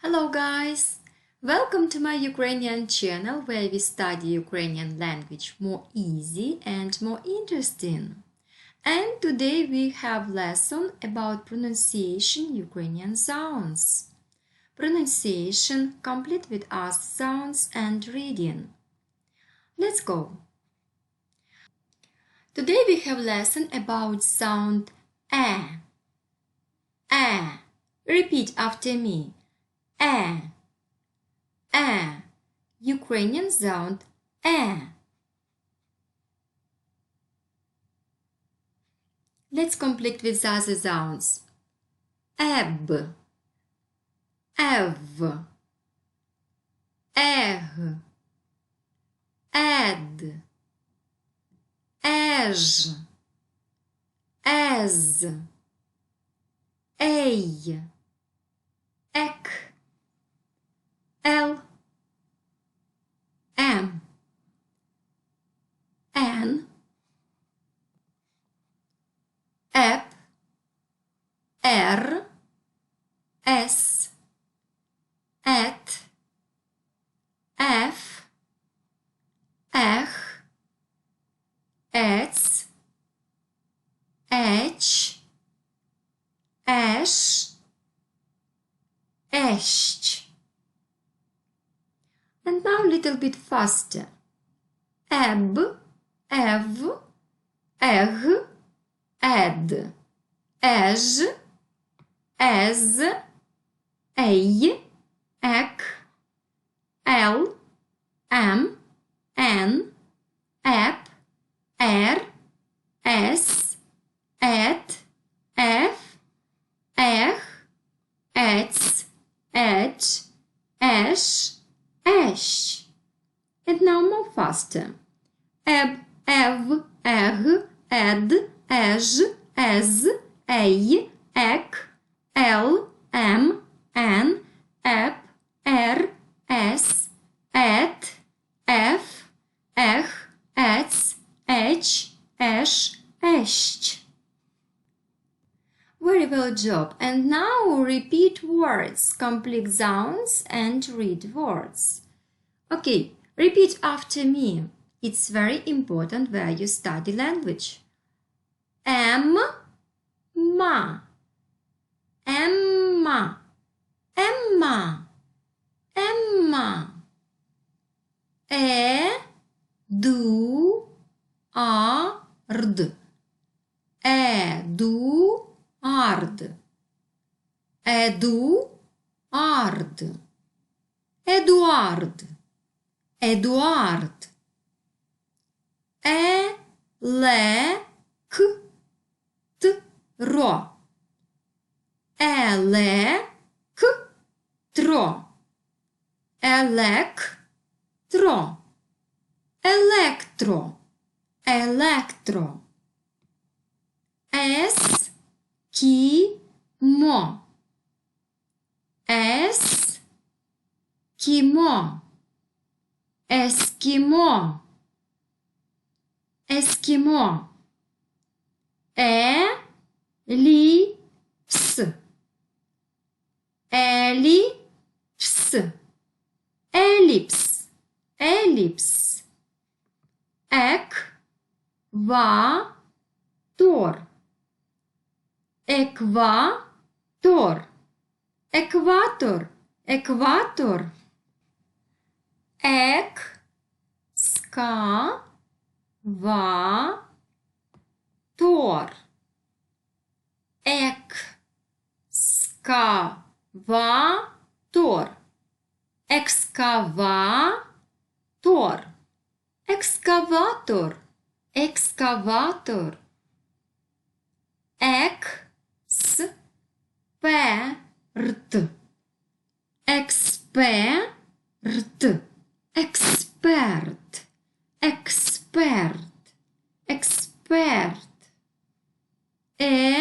Hello guys! Welcome to my Ukrainian channel where we study Ukrainian language more easy and more interesting. And today we have lesson about pronunciation Ukrainian sounds. Pronunciation complete with us sounds and reading. Let's go! Today we have lesson about sound A. A. Repeat after me. A. A. Ukrainian sound A. Let's complete with other sounds. Eb, ev, egg, ed, ej, ez, ej, ek, L, M, N, Ep, R, S, Et, F, Ech, Ec, Ech, Esh, Eść. And now a little bit faster. Eb, ev, egg, ed, ej, ez, ej, ek, l, m, n, ep, r, s, et, f, ech, ec, ech, esh, Esh. And now more faster. Eb, ev, egg, ed, ej, ez, ej, ek, l, m, n, ep, r, s, et, f, ech, ec, ech, esh, eść. Very well job. And now repeat words, complete sounds and read words. Okay, repeat after me. It's very important where you study language. Emma, Emma, Emma, Emma. Eduard, Eduard, Eduard, Eduard, Eduard. Elektro, elektro, elektro, elektro, elektro. Eskimo, Eskimo, Eskimo, Eskimo. Ellipse, ellipse, ellipse, ellipse. Ekvator, ekvator, ekvator, ekvator. Excavator, excavator, excavator, excavator, excavator. Expert, expert, expert, expert, expert. Energia,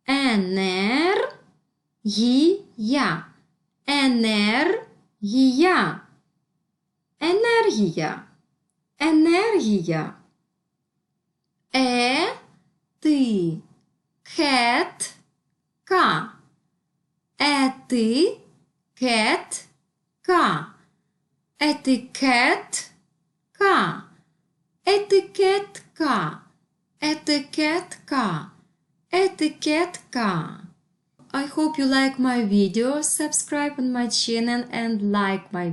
energia, energia, energia, energia. Ти, Етикетка. Етикетка. Етикетка. Етикетка. Етикетка. Етикетка. I hope you like my videos. Subscribe on my channel and like my